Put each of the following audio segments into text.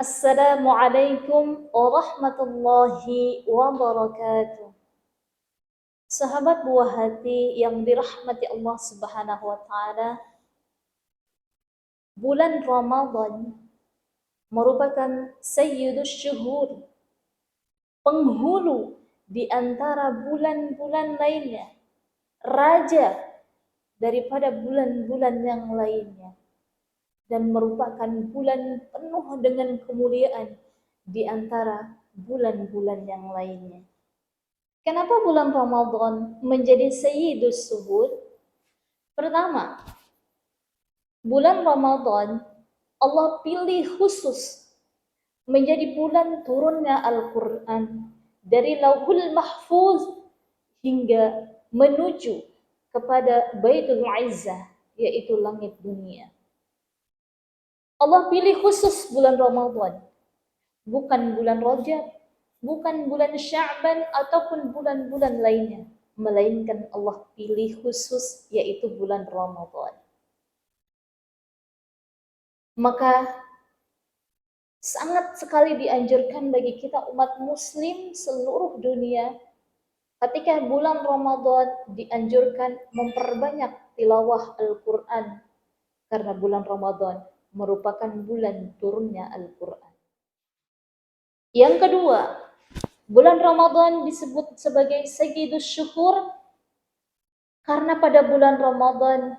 Assalamualaikum warahmatullahi wabarakatuh. Sahabat buah hati yang dirahmati Allah Subhanahu wa taala, bulan Ramadan merupakan sayyidus syuhur, penghulu di antara bulan-bulan lainnya, raja daripada bulan-bulan yang lainnya, dan merupakan bulan penuh dengan kemuliaan di antara bulan-bulan yang lainnya. Kenapa bulan Ramadan menjadi sayyidus syuhur? Pertama, bulan Ramadan Allah pilih khusus menjadi bulan turunnya Al-Quran dari Lauhul Mahfuz hingga menuju kepada Baitul Izzah, yaitu langit dunia. Allah pilih khusus bulan Ramadan, bukan bulan Rajab, bukan bulan Sya'ban ataupun bulan-bulan lainnya, melainkan Allah pilih khusus yaitu bulan Ramadan. Maka sangat sekali dianjurkan bagi kita umat muslim seluruh dunia ketika bulan Ramadan dianjurkan memperbanyak tilawah Al-Quran, karena bulan Ramadan merupakan bulan turunnya Al-Quran. Yang kedua, bulan Ramadan disebut sebagai sayyidus syuhur karena pada bulan Ramadan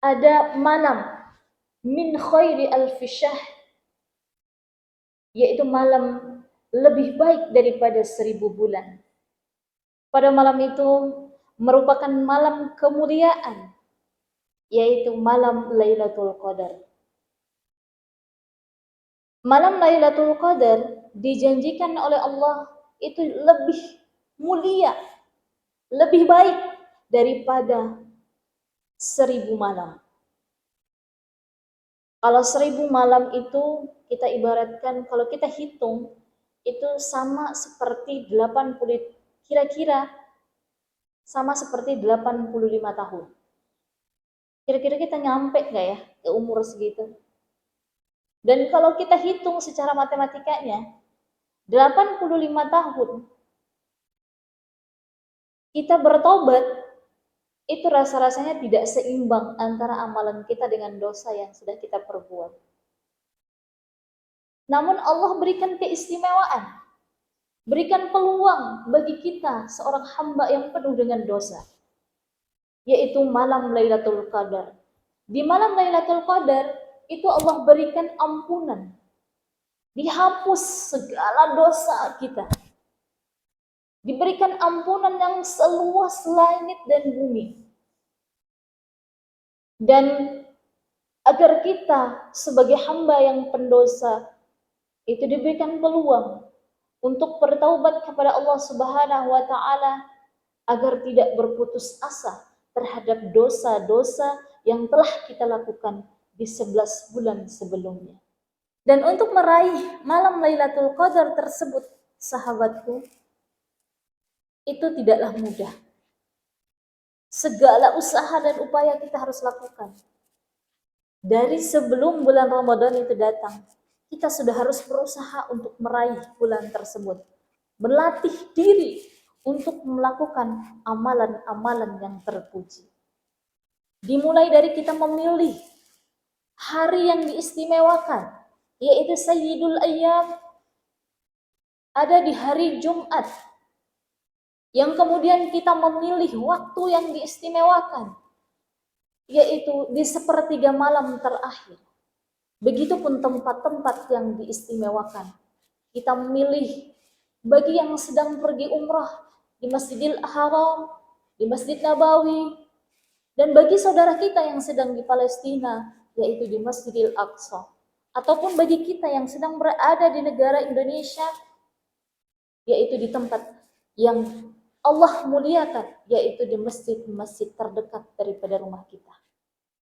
ada malam min khairi alfi syahr, yaitu malam lebih baik daripada 1000 bulan. Pada malam itu merupakan malam kemuliaan, yaitu malam Lailatul Qadar. Malam Lailatul Qadar dijanjikan oleh Allah itu lebih mulia, lebih baik daripada 1000 malam. Kalau 1000 malam itu kita ibaratkan, kalau kita hitung itu sama seperti 80, kira-kira sama seperti 85 tahun. Kira-kira kita nyampe nggak ya ke umur segitu? Dan kalau kita hitung secara matematikanya, 85 tahun kita bertobat, itu rasa-rasanya tidak seimbang antara amalan kita dengan dosa yang sudah kita perbuat. Namun Allah berikan keistimewaan, berikan peluang bagi kita seorang hamba yang penuh dengan dosa, yaitu malam Lailatul Qadar. Di malam Lailatul Qadar itu Allah berikan ampunan, dihapus segala dosa kita, diberikan ampunan yang seluas langit dan bumi. Dan agar kita sebagai hamba yang pendosa itu diberikan peluang untuk bertaubat kepada Allah Subhanahu wa taala, agar tidak berputus asa terhadap dosa-dosa yang telah kita lakukan di 11 bulan sebelumnya. Dan untuk meraih malam Lailatul Qadar tersebut, sahabatku, itu tidaklah mudah. Segala usaha dan upaya kita harus lakukan. Dari sebelum bulan Ramadan itu datang, kita sudah harus berusaha untuk meraih bulan tersebut. Berlatih diri untuk melakukan amalan-amalan yang terpuji. Dimulai dari kita memilih hari yang diistimewakan, yaitu Sayyidul Ayyam, ada di hari Jumat, yang kemudian kita memilih waktu yang diistimewakan, yaitu di sepertiga malam terakhir. Begitupun tempat-tempat yang diistimewakan. Kita memilih bagi yang sedang pergi umrah di Masjidil Haram, di Masjid Nabawi, dan bagi saudara kita yang sedang di Palestina, yaitu di Masjidil Aqsa, ataupun bagi kita yang sedang berada di negara Indonesia, yaitu di tempat yang Allah muliakan, yaitu di masjid-masjid terdekat daripada rumah kita.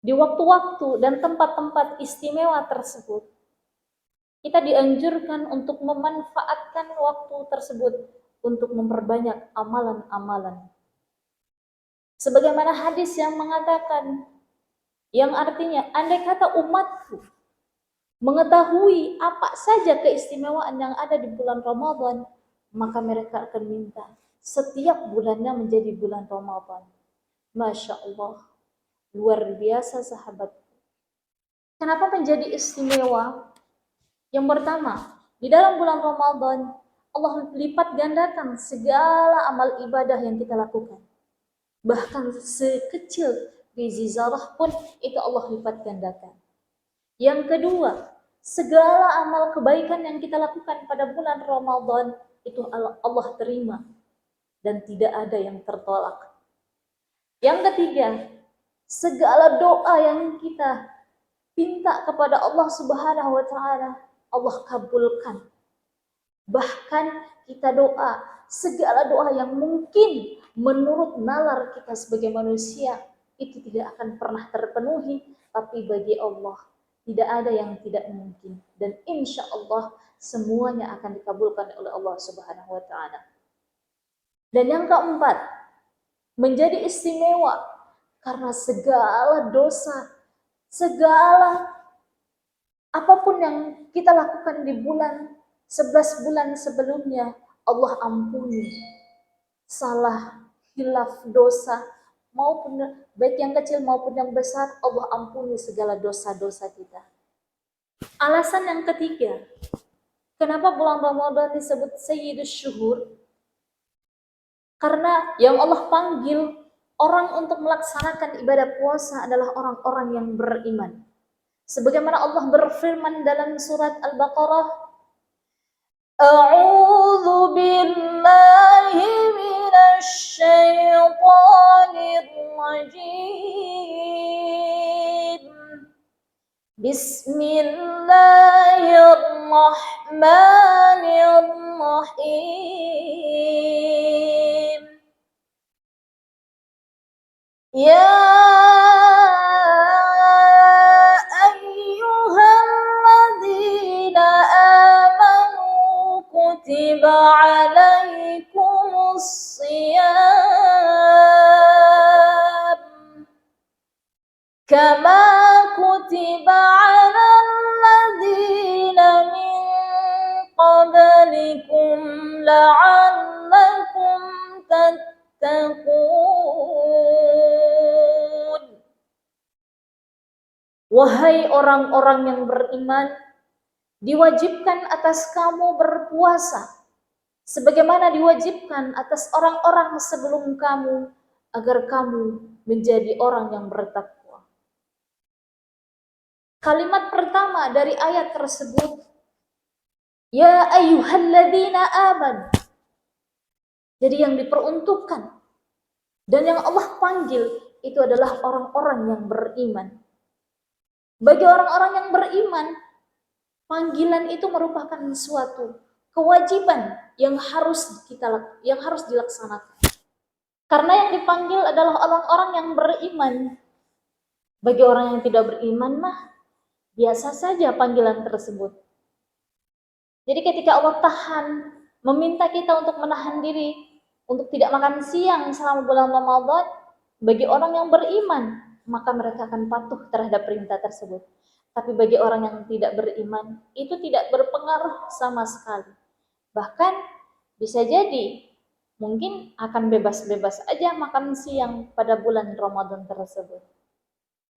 Di waktu-waktu dan tempat-tempat istimewa tersebut, kita dianjurkan untuk memanfaatkan waktu tersebut untuk memperbanyak amalan-amalan. Sebagaimana hadis yang mengatakan, yang artinya, andai kata umatku mengetahui apa saja keistimewaan yang ada di bulan Ramadan, maka mereka akan minta setiap bulannya menjadi bulan Ramadan. Masya Allah, luar biasa sahabat. Kenapa menjadi istimewa? Yang pertama, di dalam bulan Ramadan, Allah lipat gandakan segala amal ibadah yang kita lakukan. Bahkan sekecil biji zarah pun itu Allah lipat gandakan. Yang kedua, segala amal kebaikan yang kita lakukan pada bulan Ramadan itu Allah terima dan tidak ada yang tertolak. Yang ketiga, segala doa yang kita pinta kepada Allah Subhanahu wa taala, Allah kabulkan. Bahkan kita doa, segala doa yang mungkin menurut nalar kita sebagai manusia itu tidak akan pernah terpenuhi, tapi bagi Allah tidak ada yang tidak mungkin, dan insya Allah semuanya akan dikabulkan oleh Allah Subhanahu wa taala. Dan yang keempat, menjadi istimewa karena segala dosa, segala apapun yang kita lakukan di 11 bulan sebelumnya, Allah ampuni. Salah, hilaf, dosa, maupun baik yang kecil maupun yang besar, Allah ampuni segala dosa-dosa kita. Alasan yang ketiga, kenapa bulan Ramadan disebut Sayyidus Syuhur? Karena yang Allah panggil orang untuk melaksanakan ibadah puasa adalah orang-orang yang beriman. Sebagaimana Allah berfirman dalam surat Al-Baqarah, A'udzu billahi minasy syaithanir rajim. Bismillahirrahmanirrahim. Ya ayyuhalladzina amanu kutiba alaikumus shiyam kama kutiba alal ladzina min qablikum la'allakum tattaqun. Wahai orang-orang yang beriman, diwajibkan atas kamu berpuasa sebagaimana diwajibkan atas orang-orang sebelum kamu, agar kamu menjadi orang yang bertakwa. Kalimat pertama dari ayat tersebut, ya ayyuhalladzina amanu. Jadi yang diperuntukkan dan yang Allah panggil itu adalah orang-orang yang beriman. Bagi orang-orang yang beriman, panggilan itu merupakan suatu kewajiban yang harus dilaksanakan. Karena yang dipanggil adalah orang-orang yang beriman. Bagi orang yang tidak beriman mah biasa saja panggilan tersebut. Jadi ketika Allah meminta kita untuk menahan diri, untuk tidak makan siang selama bulan Ramadan, bagi orang yang beriman, maka mereka akan patuh terhadap perintah tersebut. Tapi bagi orang yang tidak beriman, itu tidak berpengaruh sama sekali. Bahkan bisa jadi mungkin akan bebas-bebas aja makan siang pada bulan Ramadan tersebut.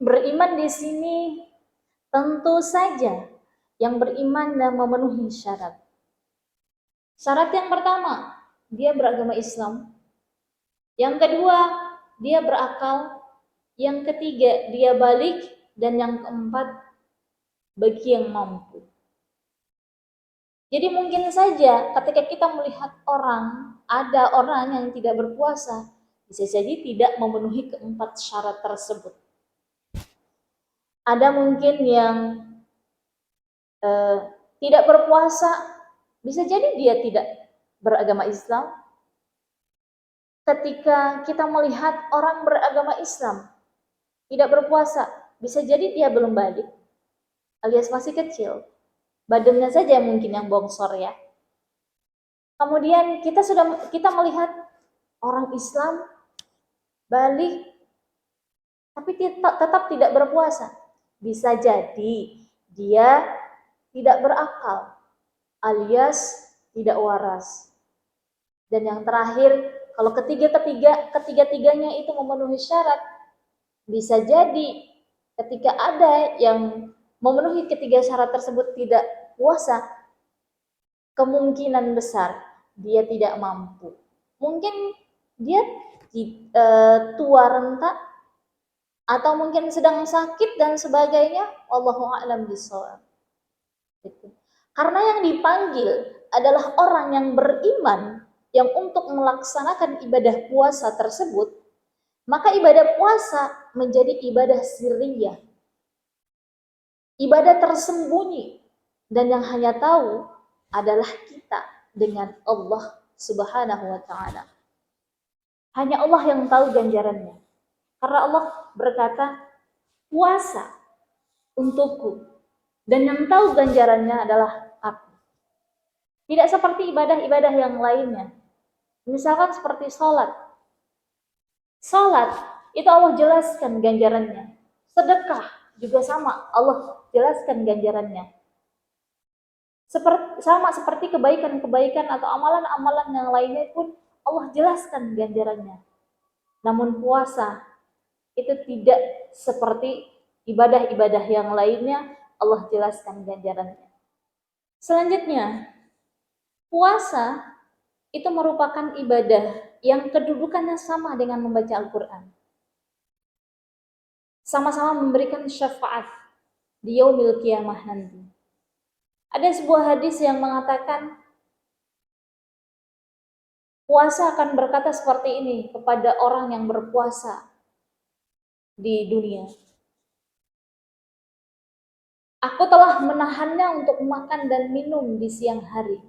Beriman di sini tentu saja yang beriman dan memenuhi syarat. Syarat yang pertama, dia beragama Islam. Yang kedua, dia berakal. Yang ketiga, dia balik. Dan yang keempat, bagi yang mampu. Jadi mungkin saja ketika kita melihat ada orang yang tidak berpuasa, bisa jadi tidak memenuhi keempat syarat tersebut. Ada mungkin yang tidak berpuasa, bisa jadi dia tidak beragama Islam. Ketika kita melihat orang beragama Islam tidak berpuasa, bisa jadi dia belum balik, alias masih kecil. Badannya saja mungkin yang bongsor ya. Kemudian kita melihat orang Islam balik tapi tetap tidak berpuasa. Bisa jadi dia tidak berakal, alias tidak waras. Dan yang terakhir, kalau ketiga-tiganya itu memenuhi syarat, bisa jadi ketika ada yang memenuhi ketiga syarat tersebut tidak puasa, kemungkinan besar dia tidak mampu. Mungkin dia tua renta, atau mungkin sedang sakit dan sebagainya. Wallahu a'lam bishawab. Karena yang dipanggil adalah orang yang beriman, yang untuk melaksanakan ibadah puasa tersebut, maka ibadah puasa menjadi ibadah sirriyah, ibadah tersembunyi, dan yang hanya tahu adalah kita dengan Allah Subhanahu wa taala. Hanya Allah yang tahu ganjarannya. Karena Allah berkata, puasa untukku, dan yang tahu ganjarannya adalah aku. Tidak seperti ibadah-ibadah yang lainnya. Misalkan seperti sholat. Sholat, itu Allah jelaskan ganjarannya. Sedekah, juga sama, Allah jelaskan ganjarannya. Sama seperti kebaikan-kebaikan atau amalan-amalan yang lainnya pun Allah jelaskan ganjarannya. Namun puasa, itu tidak seperti ibadah-ibadah yang lainnya, Allah jelaskan ganjarannya. Selanjutnya, puasa itu merupakan ibadah yang kedudukannya sama dengan membaca Al-Quran. Sama-sama memberikan syafaat di yaumil qiyamah nanti. Ada sebuah hadis yang mengatakan, puasa akan berkata seperti ini kepada orang yang berpuasa di dunia. Aku telah menahannya untuk makan dan minum di siang hari,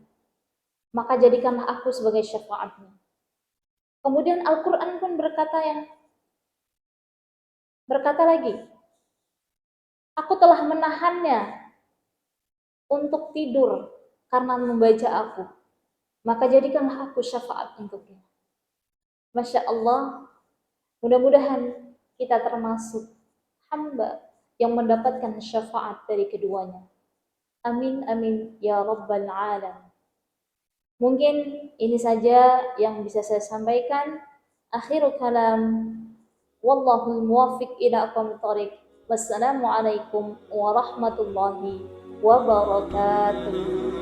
maka jadikanlah aku sebagai syafaatnya. Kemudian Al-Quran pun berkata lagi, aku telah menahannya untuk tidur karena membaca aku, maka jadikanlah aku syafaat untuknya. Masya Allah, mudah-mudahan kita termasuk hamba yang mendapatkan syafaat dari keduanya. Amin, amin, ya Rabbal Alamin. Mungkin ini saja yang bisa saya sampaikan. Akhirul kalam, wallahul muwaffiq ila aqwamit thoriq. Wassalamualaikum warahmatullahi wabarakatuh.